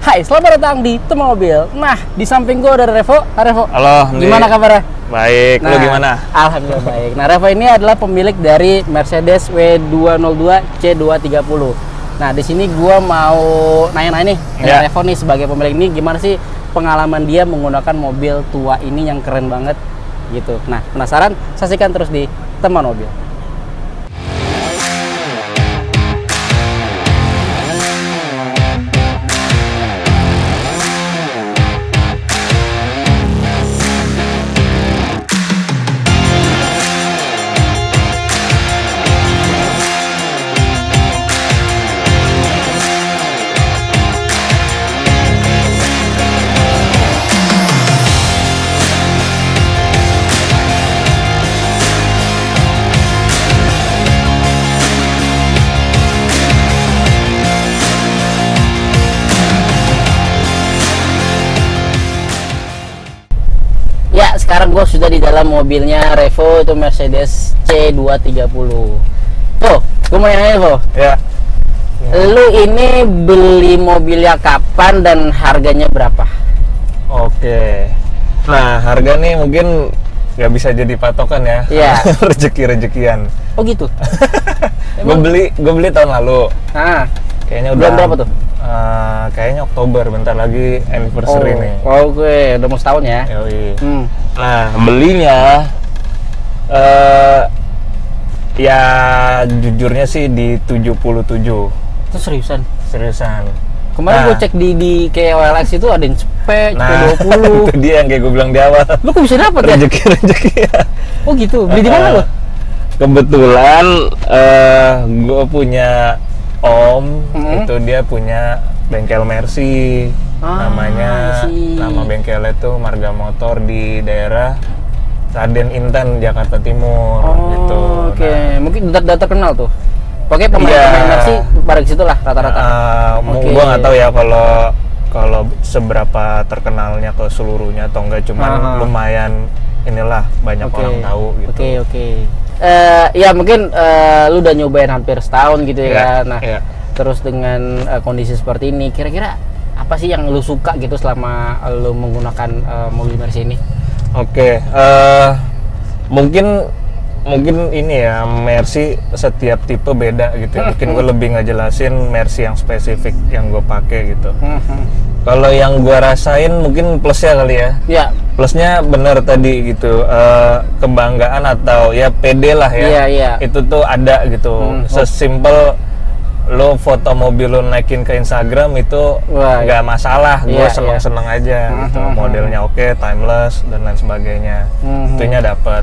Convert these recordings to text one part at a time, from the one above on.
Hai, selamat datang di Teman Mobil. Nah, di samping gue ada Revo. Hai Revo. Halo, gimana kabarnya? Baik, lu gimana? Alhamdulillah baik. Nah, Revo ini adalah pemilik dari Mercedes W202 C230. Nah, di sini gue mau nanya-nanya nih dengan Revo nih sebagai pemilik ini, gimana sih pengalaman dia menggunakan mobil tua ini yang keren banget gitu. Nah, penasaran? Saksikan terus di Teman Mobil. Ya, sekarang gue sudah di dalam mobilnya Revo, itu Mercedes C230. Tuh, gue mau nanya Revo. Ya. Lu ini beli mobilnya kapan dan harganya berapa? Oke. Nah, harga nih mungkin nggak bisa jadi patokan ya. Iya. Rezeki-rezekian. Oh gitu. Gue beli tahun lalu. Nah, Kayaknya bulan udah berapa tuh? Kayaknya Oktober, bentar lagi anniversary nih. Oke, udah mau setahun ya. Yoi. Nah, belinya ya jujurnya sih di 77. Itu seriusan? Seriusan. Kemarin gue cek di KOLX itu ada yang spek Nah, 20. itu dia yang kayak gue bilang di awal. Lu kok bisa dapet ya? Rezeki ya. Oh gitu, beli di mana lo? Kebetulan gue punya om, itu dia punya bengkel Mercy. Namanya, nama bengkelnya tuh Marga Motor di daerah Raden Inten, Jakarta Timur gitu. Oke, mungkin udah terkenal tuh. Pokoknya pemain Mercy pada situ lah rata-rata. Gua nggak tahu ya kalau seberapa terkenalnya ke seluruhnya atau enggak, cuman lumayan inilah banyak orang tahu gitu. Oke. Ya mungkin lu udah nyobain hampir setahun gitu ya kan. Nah, terus dengan kondisi seperti ini, kira-kira apa sih yang lu suka gitu selama lu menggunakan mobil Mercy ini? Oke, mungkin ini ya, Mercy setiap tipe beda gitu ya. Mungkin gue lebih ngejelasin Mercy yang spesifik yang gue pakai gitu. Kalau yang gue rasain mungkin plusnya kali ya. Ya. Plusnya bener tadi gitu, kebanggaan atau ya pede lah ya. Iya. Itu tuh ada gitu. Sesimpel lo foto mobil lo naikin ke Instagram itu nggak masalah. Gue seneng-seneng aja gitu. Modelnya oke, timeless dan lain sebagainya. Itunya dapet.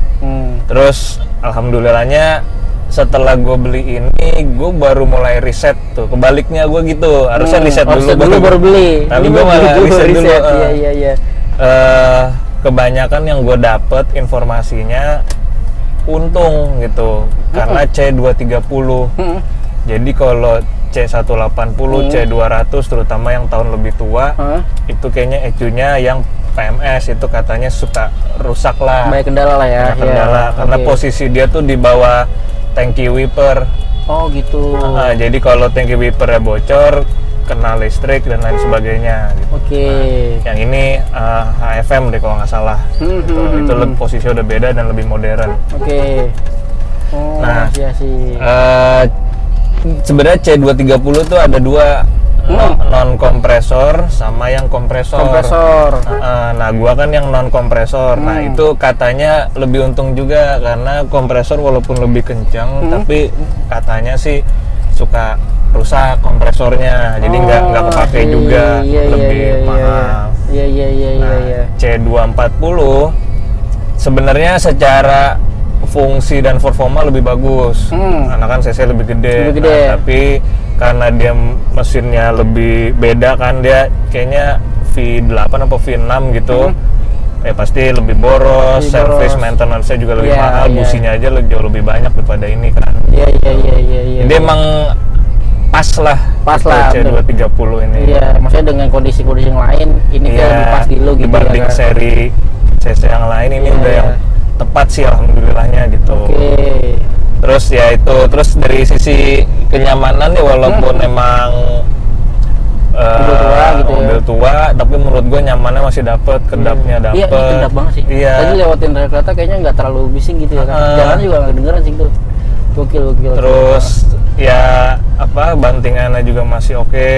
Terus alhamdulillahnya setelah gue beli ini, gue baru mulai riset tuh. Kebaliknya gue gitu, harusnya riset dulu baru beli. Tapi gue malah riset dulu. Iya. Kebanyakan yang gue dapet informasinya untung gitu, karena C230. Jadi kalau C180, C200 terutama yang tahun lebih tua, itu kayaknya ECU-nya yang PMS itu katanya suka rusak lah. Banyak kendala lah ya. Banyak kendala karena posisi dia tuh di bawah tangki wiper. Oh gitu. Jadi kalau tangki wipernya bocor, kena listrik dan lain sebagainya gitu. Yang ini HFM deh kalau nggak salah. Itu posisinya udah beda dan lebih modern. Nah, sebenarnya C230 tuh ada dua, non kompresor sama yang kompresor. Nah, gua kan yang non kompresor. Nah, itu katanya lebih untung juga karena kompresor walaupun lebih kencang, tapi katanya sih suka rusak kompresornya, jadi nggak kepake juga, lebih mahal. Nah, C240 sebenarnya secara fungsi dan performa lebih bagus, karena kan cc lebih gede. Nah, tapi karena dia mesinnya lebih beda kan, dia kayaknya V8 atau V6 gitu, pasti lebih boros, service maintenance-nya juga lebih mahal, businya aja jauh lebih banyak daripada ini kan. Jadi emang pas lah C230 ini. Iya, maksudnya dengan kondisi-kondisi yang lain ini lebih pas di lu gitu. Dibanding seri cc yang lain ini udah yang tepat sih alhamdulillahnya gitu. Terus ya itu, terus dari sisi kenyamanan nih walaupun emang mobil tua gitu, mobil menurut gue nyamannya masih dapet, kedapnya dapet. Iya, kedap banget sih. Iya. Tadi lewatin rel kereta kayaknya nggak terlalu bising gitu ya kan. Jalan juga nggak kedengeran sih itu. Gokil. Terus ya apa bantingannya juga masih oke.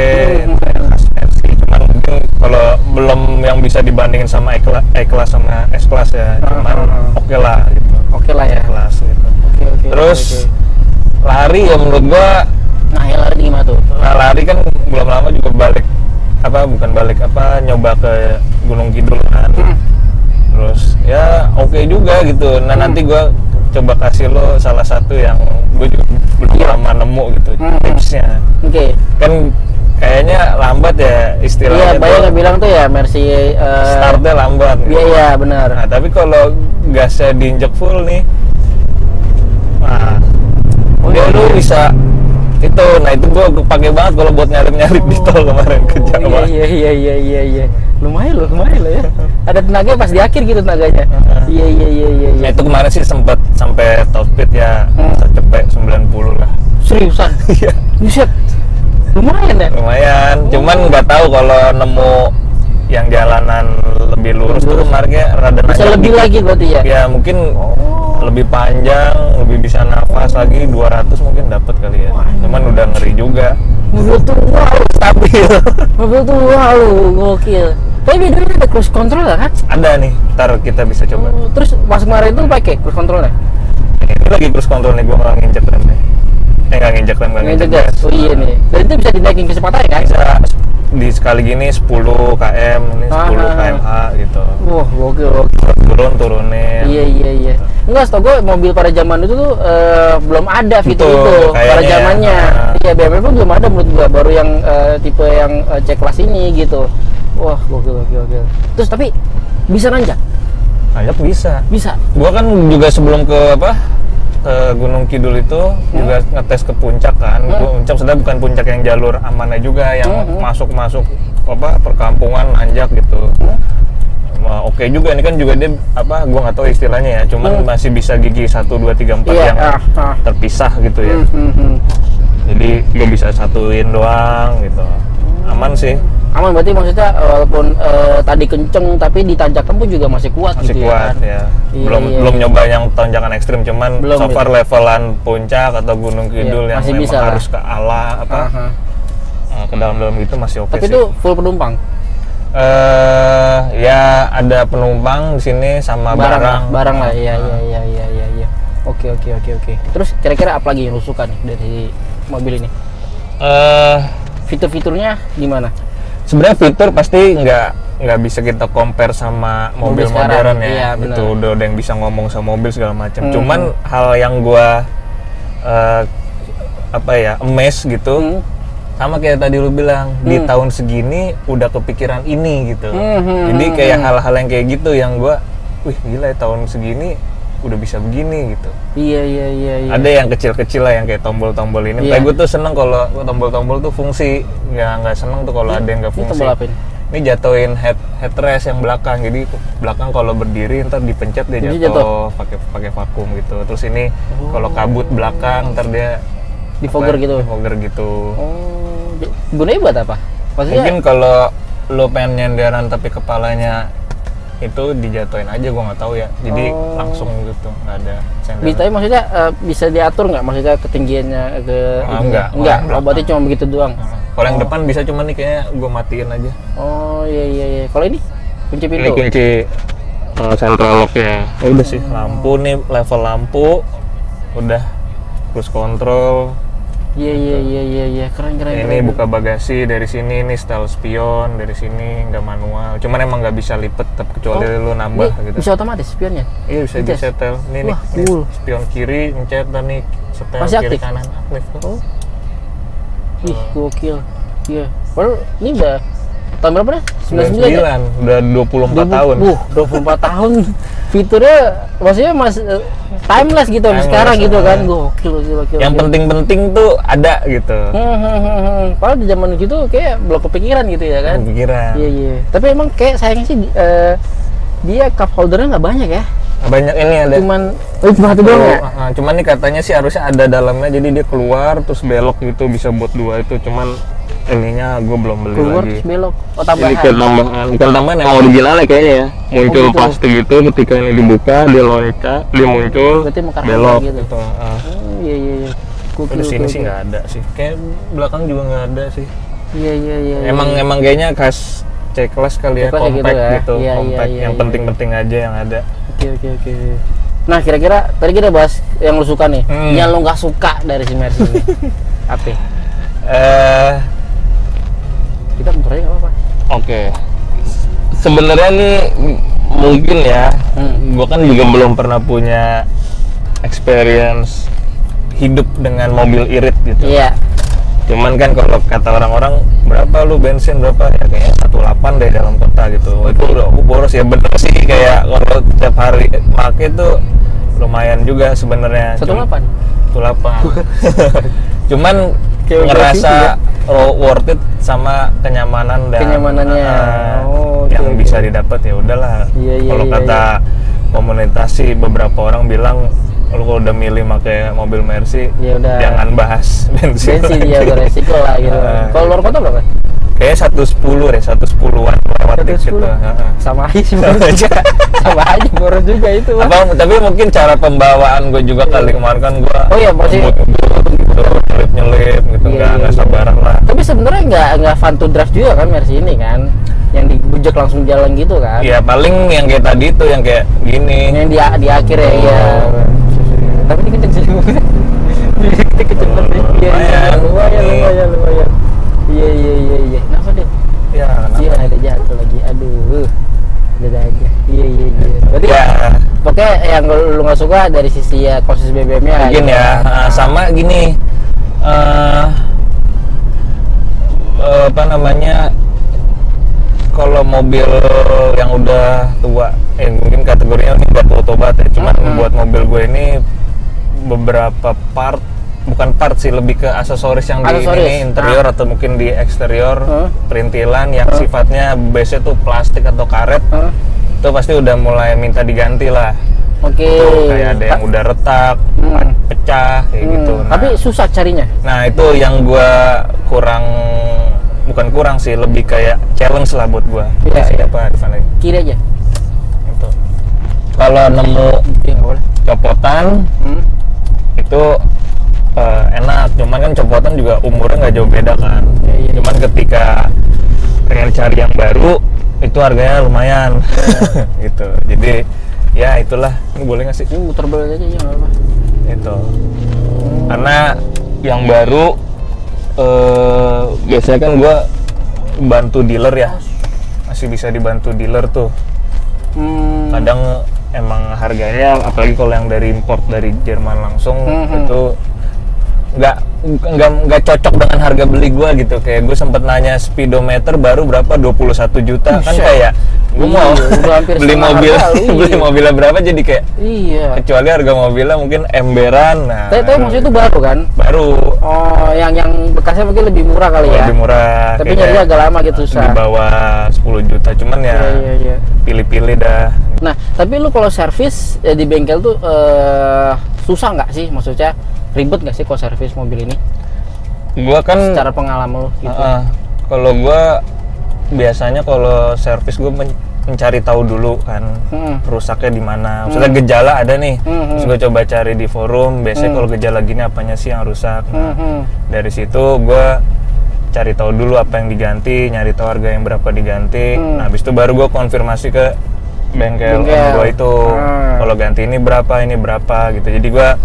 Khasnya sih. Cuman mungkin kalau belum yang bisa dibandingin sama E-Class sama S-Class ya. Cuman oke lah gitu. Oke lah ya. E-Class gitu. Oke. Terus lari ya menurut gua. Nah, ya lari gimana tuh? Nah, lari kan belum lama juga nyoba ke Gunung Kidul kan. Terus ya oke juga gitu. Nah nanti gua coba kasih lo salah satu yang gue juga belum lama nemu gitu tipsnya. Oke. Kan kayaknya lambat ya istilahnya. Iya, banyak yang bilang tuh ya Mercy startnya lambat. Iya, gitu. iya benar. Nah tapi kalau gasnya diinjek full nih, nah dia lu bisa itu. Nah itu gue kepake banget kalau buat nyalip di tol kemarin ke Jawa. Iya. Lumayan loh ya. Ada tenaga pas di akhir gitu tenaganya. Iya. Nah, itu kemarin sih sempat sampai top speed ya cepet 90 lah. Seriusan? Iya. Buset. Lumayan ya? Lumayan. Cuman nggak tahu kalau nemu yang jalanan lebih lurus tuh kemarinnya rada bisa lebih dikit. lagi berarti ya? Ya mungkin lebih panjang, lebih bisa nafas lagi 200 mungkin dapat kali ya. Cuman udah ngeri juga. Mobil tuh wow, Stabil. mobil tuh wow, gokil. Tapi bedanya ada cruise control kan? Ada nih, ntar kita bisa coba. Terus pas kemarin itu pakai cruise controlnya? Ini lagi cruise control nih, gua nggak nginjek rem nih. Nggak nginjek rem, nggak nginjek gas. Oh iya nih. Dan itu bisa dinaikin kecepatannya kan? Bisa di sekali gini 10 km, ini 10 km/h gitu. Wah, gokil. Turunin. Iya. Enggak, setahu gue mobil pada zaman itu tuh belum ada fitur Betul, itu pada kayaknya. zamannya. Iya, BMW pun belum ada menurut gua, baru yang tipe yang C-Class ini gitu. Wah, gokil. Terus tapi bisa nanjak? Nanjak bisa. Bisa. Gua kan juga sebelum ke Gunung Kidul itu juga ngetes ke puncak kan. Puncak sudah bukan puncak yang jalur amannya juga, yang masuk perkampungan nanjak gitu. Oke juga, ini kan juga dia gua nggak tahu istilahnya ya, cuman masih bisa gigi 1, 2, 3, 4 yang terpisah gitu ya. Jadi gua bisa satuin doang gitu. Aman sih. Aman berarti maksudnya walaupun tadi kenceng tapi di tanjakan pun juga masih kuat Masih gitu kuat ya. Iya, belum nyoba yang tanjakan ekstrim, cuman Belum, so far levelan puncak atau Gunung Kidul yang masih memang bisa harus ke ala ke dalam gitu masih oke Tapi sih. itu full penumpang. Ya ada penumpang di sini sama barang lah. Iya. Oke. Terus kira-kira apa lagi yang lu suka nih dari mobil ini? Fitur-fiturnya gimana? Sebenarnya fitur pasti nggak bisa kita compare sama mobil modern ya. Iya, itu udah yang bisa ngomong sama mobil segala macam. Cuman hal yang gua amaze gitu. Sama kayak tadi lu bilang, di tahun segini udah kepikiran ini gitu. Jadi kayak hal-hal yang kayak gitu yang gua, wih gila ya tahun segini udah bisa begini gitu. Iya. Ada yang kecil-kecil lah yang kayak tombol-tombol ini. Kayak gue tuh seneng kalau tombol-tombol tuh fungsi. Nggak seneng tuh kalau ada yang nggak fungsi. Ini tombol apa ini? Ini jatuhin headrest yang belakang. Jadi belakang kalau berdiri ntar dipencet dia jatuh pakai vakum gitu. Terus ini kalau kabut belakang ntar dia Defogger gitu. Gunanya buat apa? Maksudnya mungkin kalau lo pengen nyenderan tapi kepalanya itu dijatuhin aja, gua nggak tahu ya. Jadi langsung gitu, nggak ada senderan. Tapi maksudnya bisa diatur nggak? Maksudnya ketinggiannya ke enggak. Berarti cuma begitu doang. Kalau yang depan bisa, cuman nih kayaknya gua matiin aja. Oh iya. Kalau ini kunci pintu. Ini kunci central lock-nya. Udah sih, lampu nih, level lampu udah, cruise control. Iya. Keren. Ini buka bagasi dari sini, ini style spion dari sini, nggak manual. Cuman emang nggak bisa lipet, kecuali lu nambah gitu. Bisa otomatis spionnya? Iya bisa disetel. Ini cool. Spion kiri mencet dan nih setel masih kiri aktif? kanan aktif. Ih, gokil. Iya. Baru ini udah tahun berapa dah? 99 ya? Udah 24 tahun. 24 tahun. Fiturnya maksudnya timeless gitu sekarang gitu kan. Gokil. Yang penting-penting tuh ada gitu. Padahal di zaman gitu kayak belum kepikiran gitu ya kan. Kepikiran. Iya. Tapi emang kayak sayangnya sih dia cup holdernya nggak banyak ya. Banyak ini ada. Cuma satu doang ya. Cuman nih katanya sih harusnya ada dalamnya, jadi dia keluar terus belok gitu, bisa buat dua itu. Cuman ininya gue belum beli keluar lagi. terus belok. Oh Ini tambahan. kayak tambahan, bukan tambahan yang originalnya kayaknya ya. Muncul gitu. plastik gitu, ketika ini dibuka, dia loncat, dia muncul, Berarti mekar belok gitu. gitu. Oh iya iya iya. Gokil, Di sini gokil. sih nggak ada sih. Kayak belakang juga nggak ada sih. Iya iya iya. Emang kayaknya khas C-Class kali ya, C-Class ya compact gitu ya. gitu, Iya, compact iya, yang iya, penting-penting aja yang ada. Oke oke oke. Nah kira-kira tadi kita bahas yang lu suka nih, yang lu nggak suka dari si Mercy ini apa? Kita motornya nggak apa-apa. Oke. Sebenarnya nih mungkin ya, gua kan juga belum pernah punya experience hidup dengan mobil irit gitu. Iya. Cuman kan kalau kata orang-orang berapa lu bensin berapa ya, kayaknya 18 deh dalam kota gitu. Itu udah boros ya, bener sih, kayak kalau tiap hari pakai tuh lumayan juga sebenarnya. 18. 18. Cuman Kayak ngerasa ya? worth it sama kenyamanan dan Kenyamanannya. Oh, yang oke, bisa oke. didapat ya udahlah. Iya, iya, Kalau iya, kata komunitas sih beberapa orang bilang lu kalau udah milih pakai mobil Mercy, Ya udah. jangan bahas bensin. Bensin ya udah resiko lah gitu. Kalau luar kota berapa? Kayaknya 110 deh, 110-an lewat dikit 110. lah. Sama aja sih boros juga. Sama aja boros juga itu. Bang. Apa, tapi mungkin cara pembawaan gue juga kali kemarin kan gue Oh iya, pasti. nyelip gitu, Iya, nggak iya. sabaran lah. Tapi sebenarnya nggak fun to drive juga kan Mercy ini kan, yang dibujak langsung jalan gitu kan. Ya paling yang kayak tadi tuh yang kayak gini. Yang di akhir ya. Iya. Tapi ini kenceng sih. Ini kenceng banget. Iya, lumayan. Iya. Iya. Kenapa deh? Ya, Iya ada jatuh lagi. Aduh. Beda aja. Iya. Berarti ya pokoknya yang lu nggak suka dari sisi ya konsumsi BBM-nya. mungkin gitu. ya. Sama gini, apa namanya, kalau mobil yang udah tua, mungkin kategorinya ini nggak tua banget ya, cuman buat mobil gue ini beberapa part, bukan part sih, lebih ke aksesoris yang di ini, interior atau mungkin di eksterior, perintilan yang sifatnya base tuh plastik atau karet, itu pasti udah mulai minta diganti lah. Oke. Tuh, kayak ada yang udah retak, pecah kayak gitu. Nah, Tapi susah carinya. nah itu yang gua bukan kurang sih, lebih kayak challenge lah buat gua. Iya. Siapa di sana Kiri aja. itu. Kalau nemu Iya nggak boleh. copotan itu enak, cuman kan copotan juga umurnya nggak jauh beda kan. Iya. Cuman ketika pengen cari yang baru itu harganya lumayan. Gitu. Jadi ya itulah. Ini boleh nggak sih? Ini muter balik aja ya nggak apa. Itu karena yang baru biasanya kan gue bantu dealer ya, masih bisa dibantu dealer tuh. Kadang emang harganya, apalagi kalau yang dari import dari Jerman langsung, itu nggak cocok dengan harga beli gue gitu. Kayak gue sempet nanya speedometer baru berapa, 21 juta kan, kayak gue mau beli mobil beli mobilnya berapa, jadi kayak kecuali harga mobilnya mungkin emberan. Nah, tapi maksudnya itu baru kan? Baru. Oh, yang bekasnya mungkin lebih murah kali ya? Lebih murah. Tapi nyarinya agak lama gitu, susah. Di bawah 10 juta, cuman ya Iya. pilih-pilih dah. Nah, tapi lu kalau servis di bengkel tuh susah nggak sih? Maksudnya ribet nggak sih kalau servis mobil ini? Gua kan Secara pengalaman lu gitu. Kalau gua biasanya kalau servis gua mencari tahu dulu kan rusaknya di mana. Maksudnya gejala ada nih. Terus gua coba cari di forum, biasanya kalau gejala gini apanya sih yang rusak. Nah, dari situ gua cari tahu dulu apa yang diganti, nyari tahu harga yang berapa diganti. Nah, habis itu baru gua konfirmasi ke bengkel gua itu. Kalau ganti ini berapa gitu. Jadi gua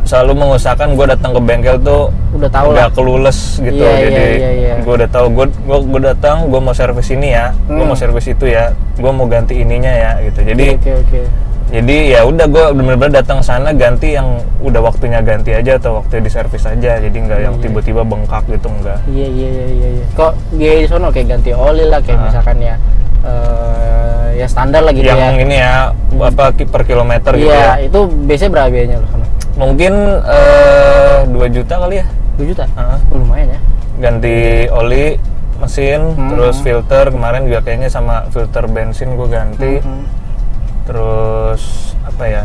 selalu mengusahakan gue datang ke bengkel tuh udah tahu udah lah, kelulus gitu. Iya. Gue udah tahu, gue datang, gue mau servis ini ya, gue mau servis itu ya, gue mau ganti ininya ya gitu. Jadi Oke. jadi ya udah, gue bener-bener datang sana ganti yang udah waktunya ganti aja atau waktunya diservis aja. Jadi nggak yang tiba-tiba bengkak gitu, enggak. Iya. Kok di sono kayak ganti oli lah, kayak misalkan ya ya standar lah gitu yang ya. Yang ini ya apa per kilometer gitu ya. Iya, itu biasanya berapa biayanya loh sana? Mungkin 2 juta kali ya. 2 juta? Lumayan ya. Ganti oli, mesin, terus filter. Kemarin juga kayaknya sama filter bensin gue ganti. Terus apa ya,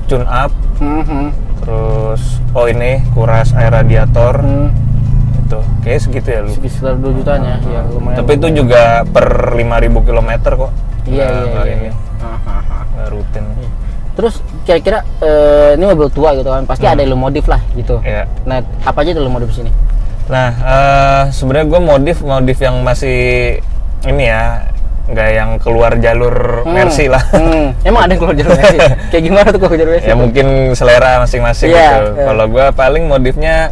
tune up. Terus ini kuras air radiator. Itu kayak segitu ya lu. Sekitar 2 jutaan ya, ya lumayan. Tapi itu juga per 5.000 km kok. Iya. Ini. Nggak rutin. Terus kira-kira ini mobil tua gitu kan, pasti ada yang lu modif lah gitu. Iya. Nah, apa aja tuh lu modif sini? Nah, sebenarnya gue modif yang masih ini ya, nggak yang keluar jalur Mercy lah. Emang ada yang keluar jalur Mercy? Kayak gimana tuh keluar jalur Mercy? Ya mungkin selera masing-masing gitu. Kalau gue paling modifnya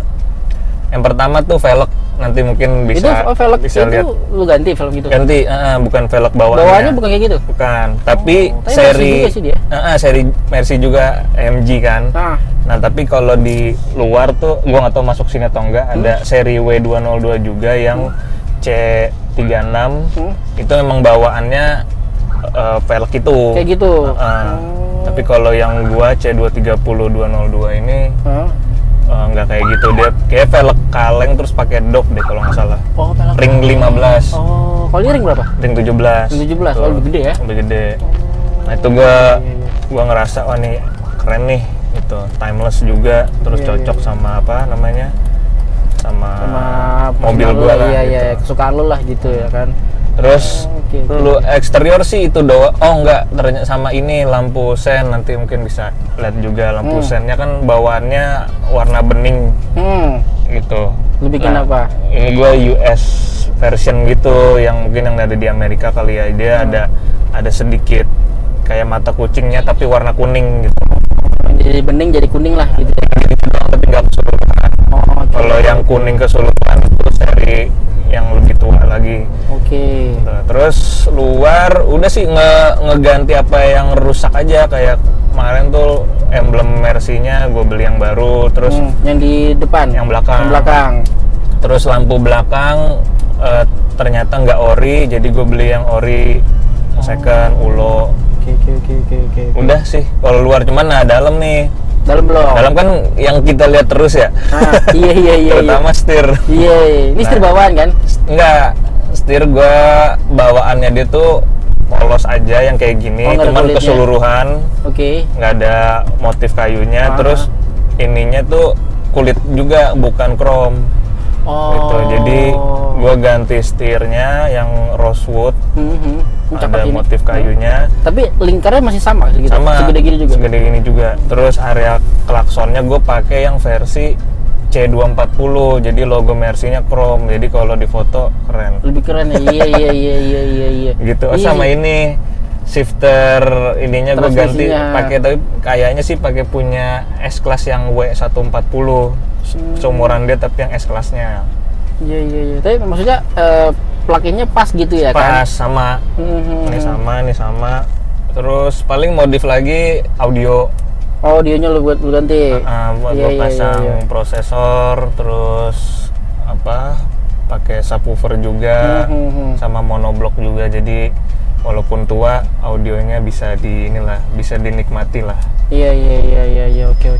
yang pertama tuh velg, nanti mungkin bisa itu velg bisa itu lihat. Lu ganti velg gitu? Ganti, bukan velg bawaannya. Bawaannya bukan kayak gitu? Bukan, tapi seri juga sih dia. Seri Mercy juga MG kan. Nah, tapi kalau di luar tuh gua nggak tahu masuk sini atau enggak, ada seri W202 juga yang C36. Itu memang bawaannya velg itu. Kayak gitu. Tapi kalau yang gua C230 202 ini nggak kayak gitu, dia kayak velg kaleng terus pakai dop deh kalau nggak salah. Velg ring 15. Kalau ini ring berapa? Ring 17. Ring 17. Oh, lebih gede ya? Lebih gede. Nah, itu gua ngerasa wah nih keren nih, itu timeless juga, terus cocok sama apa namanya? Sama mobil gua lah. Iya, kesukaan lu lah gitu ya kan. Terus lu eksterior sih itu doang. Oh enggak, ternyata sama ini lampu sen, nanti mungkin bisa lihat juga lampu sennya kan bawaannya warna bening. Gitu. Lu bikin apa? Ini gua US version gitu, yang mungkin yang ada di Amerika kali ya. Dia ada sedikit kayak mata kucingnya tapi warna kuning gitu. Jadi bening jadi kuning lah gitu. Jadi tapi nggak keseluruhan. Kalau yang kuning keseluruhan itu seri yang lebih tua lagi. Nah, terus luar udah sih ngeganti apa yang rusak aja, kayak kemarin tuh emblem Mercy-nya gue beli yang baru, terus yang di depan, yang belakang. Terus lampu belakang ternyata nggak ori, jadi gue beli yang ori second ulo. Oke. Udah sih kalau luar, cuman dalam nih. Dalam belum? Dalam kan yang kita lihat terus ya. Iya. Terutama setir. Iya. Ini setir bawaan kan? Enggak, setir gua bawaannya dia tuh polos aja yang kayak gini, cuman keseluruhan. Nggak ada motif kayunya. Terus ininya tuh kulit juga, bukan chrome. Gitu. Jadi gua ganti setirnya yang rosewood. Ada motif kayunya. Tapi lingkarnya masih sama gitu. Sama. Segede gini juga. Segede gini juga. Terus area klaksonnya gue pakai yang versi C240. Jadi logo Mercy-nya chrome. Jadi kalau difoto keren. Lebih keren ya. Iya. Gitu. Sama ini shifter ininya gue ganti pakai, tapi kayaknya sih pakai punya S-Class yang W140. Seumuran dia tapi yang S-Class-nya. Iya. Tapi maksudnya plug-in-nya pas gitu ya kan? Pas, sama. Ini sama. Terus paling modif lagi audio. Audionya lu buat ganti. Buat gue pasang prosesor, terus pakai subwoofer juga, sama monoblock juga. Jadi walaupun tua, audionya bisa dinikmati lah. Iya. Oke.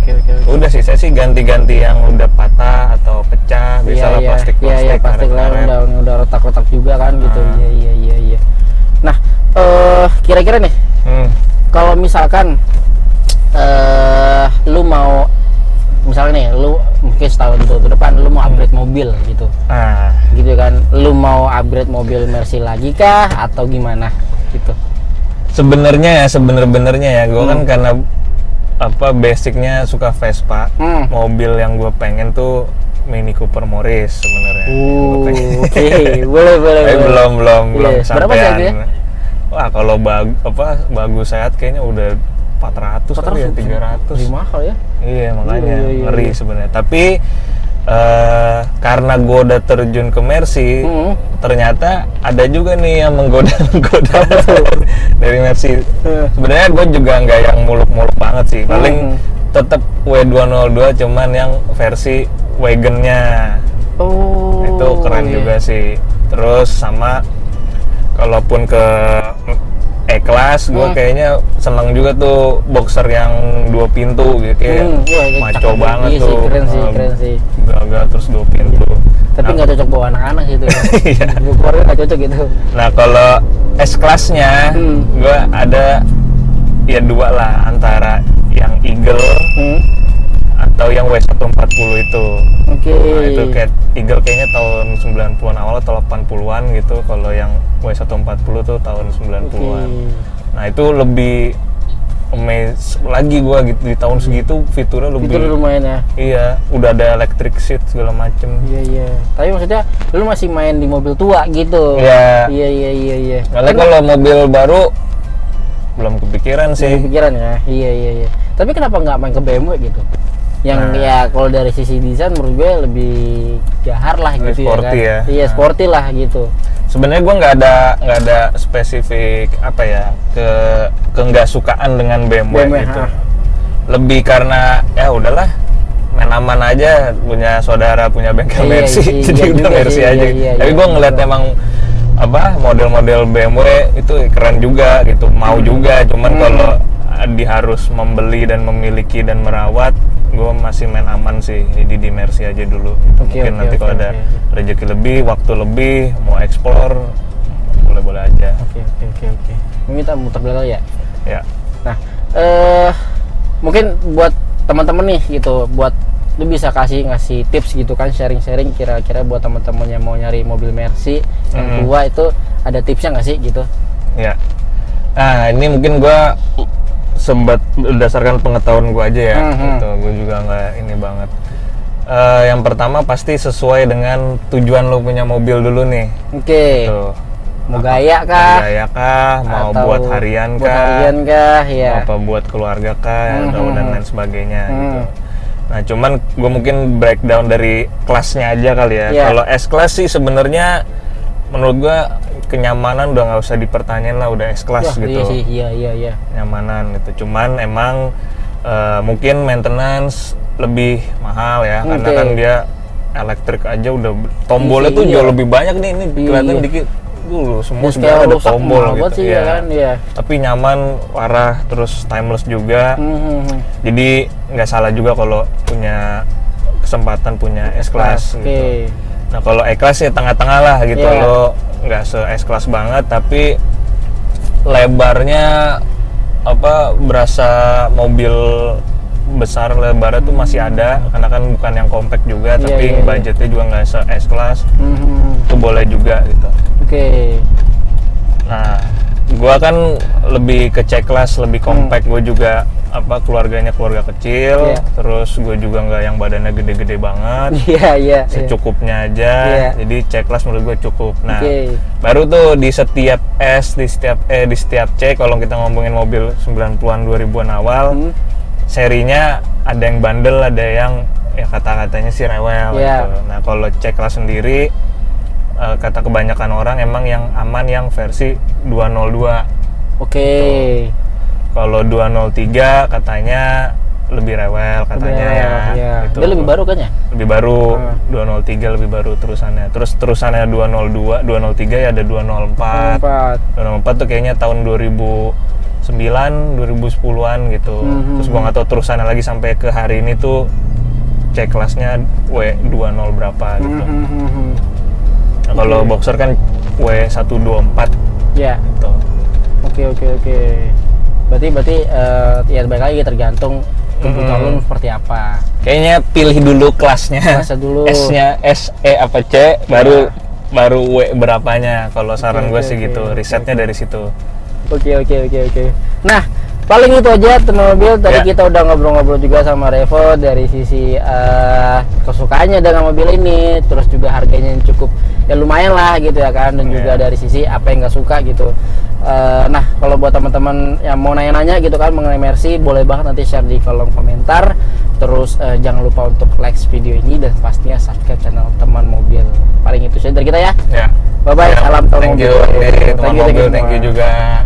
Udah sih, saya sih ganti-ganti yang udah patah atau pecah, biasalah plastik lah, udah retak-retak juga kan gitu. Iya. Nah, kira-kira nih, kalau misalkan lu mau, misalnya nih, lu mungkin setahun ke depan lu mau upgrade mobil gitu. Gitu kan, lu mau upgrade mobil Mercy lagi kah atau gimana gitu? Sebenarnya ya, gue kan karena basicnya suka Vespa. Mobil yang gue pengen tuh Mini Cooper Morris sebenarnya. Boleh. Belum sampean. Ya? Wah, kalau bagus sehat kayaknya udah 400 kali ya, 300. Lebih mahal ya? Iya, makanya ngeri sebenarnya. Tapi karena gue udah terjun ke Mercy, ternyata ada juga nih yang menggoda dari Mercy. Sebenarnya gue juga nggak yang muluk-muluk banget sih, paling tetap W202, cuman yang versi wagonnya. Itu keren juga sih. Terus sama kalaupun ke E-Class, gue kayaknya seneng juga tuh boxer yang 2 pintu gitu, kayak maco banget tuh. Keren sih. Gagal terus 2 pintu. Tapi nggak cocok bawa anak-anak gitu ya. Keluarga nggak cocok gitu. Nah, kalau S-Class-nya gue ada ya 2 lah, antara yang Eagle atau yang W140 itu. Oke. Nah, itu kayak Eagle kayaknya tahun 90-an awal atau 80-an gitu. Kalau yang W140 tuh tahun 90-an. Nah, itu lebih amazed lagi gua gitu di tahun segitu fiturnya lebih. Fitur lumayan ya. Iya, udah ada electric seat segala macem. Iya. Tapi maksudnya lu masih main di mobil tua gitu. Iya. Iya. Karena kalau mobil baru belum kepikiran sih. Belum kepikiran ya. Iya. Tapi kenapa nggak main ke BMW gitu? Yang ya kalau dari sisi desain menurut gue lebih gahar lah gitu sporty ya kan. Ya. Iya, sporty lah gitu. Sebenarnya gue nggak ada spesifik apa ya ke nggak sukaan dengan BMW gitu. Lebih karena ya udahlah main aman aja, punya saudara punya bengkel Mercy, jadi udah Mercy aja. Tapi gue ngeliat emang apa model-model BMW itu keren juga gitu, mau juga. Cuman kalau harus membeli dan memiliki dan merawat, gue masih main aman sih, jadi di Mercy aja dulu. Mungkin nanti kalau ada rezeki lebih, waktu lebih, mau explore, boleh-boleh aja. Oke. Ini kita muter belakang ya? Ya. Nah, mungkin buat teman-teman nih gitu, buat lu bisa ngasih tips gitu kan, sharing-sharing kira-kira buat teman-teman yang mau nyari mobil Mercy yang tua itu ada tipsnya nggak sih gitu? Ya. Nah, ini mungkin gue sempat berdasarkan pengetahuan gue aja ya, gitu. Gue juga nggak ini banget. Yang pertama pasti sesuai dengan tujuan lo punya mobil dulu nih. Oke. Gitu. Mau gaya kah? Mau atau buat harian ya. Apa buat keluarga kah, dan lain sebagainya gitu. Nah, cuman gue mungkin breakdown dari kelasnya aja kali ya. Kalau S-Class sih sebenarnya menurut gue kenyamanan udah nggak usah dipertanyain lah, udah S-Class gitu. Iya. Nyamanan gitu. Cuman emang mungkin maintenance lebih mahal ya, karena kan dia elektrik aja udah tombolnya tuh jauh lebih banyak nih. Ini kelihatan dikit. Dulu semua sebenarnya ada tombol gitu sih, ya kan? Tapi nyaman, parah, terus timeless juga. Jadi nggak salah juga kalau punya kesempatan punya S-Class gitu. Nah, kalau E-Class ya tengah-tengah lah gitu. Lo nggak se-S-Class banget, tapi lebarnya apa berasa mobil besar, lebarnya tuh masih ada, karena kan bukan yang compact juga, tapi budgetnya juga nggak se-S-Class. Itu boleh juga gitu. Nah, gua kan lebih ke C-Class, lebih compact. Gue juga apa keluarganya keluarga kecil, terus gue juga nggak yang badannya gede-gede banget. Secukupnya aja. Jadi C-Class menurut gue cukup. Nah, baru tuh di setiap S, di setiap C, kalau kita ngomongin mobil 90-an 2000-an awal, serinya ada yang bandel, ada yang ya kata-katanya sih rewel gitu. Nah, kalau C-Class sendiri kata kebanyakan orang emang yang aman yang versi 202. Kalau 203 katanya lebih rewel katanya gitu. Dia lebih baru kan ya? Lebih baru. 203 lebih baru terusannya. Terus terusannya 202, 203 ya ada 204. 204 tuh kayaknya tahun 2009, 2010-an gitu. Terus gua nggak tahu terusannya lagi sampai ke hari ini tuh C-Class-nya W20 berapa gitu. Nah, kalau boxer kan W124. Gitu. Oke. Berarti ya balik lagi tergantung kebutuhan lu seperti apa. Kayaknya pilih dulu kelasnya. Dulu. S-nya S, E apa C, baru W berapanya. Kalau saran gue sih gitu, risetnya dari situ. Oke. Nah, paling itu aja teman mobil. Tadi kita udah ngobrol-ngobrol juga sama Revo dari sisi kesukaannya dengan mobil ini, terus juga harganya yang cukup ya lumayan lah gitu ya kan, dan juga dari sisi apa yang nggak suka gitu. Nah, kalau buat teman-teman yang mau nanya-nanya gitu kan mengenai Mercy, boleh banget nanti share di kolom komentar. Terus jangan lupa untuk like video ini dan pastinya subscribe channel Teman Mobil. Paling itu saja dari kita ya. Bye bye, salam Teman Mobil. Thank you juga.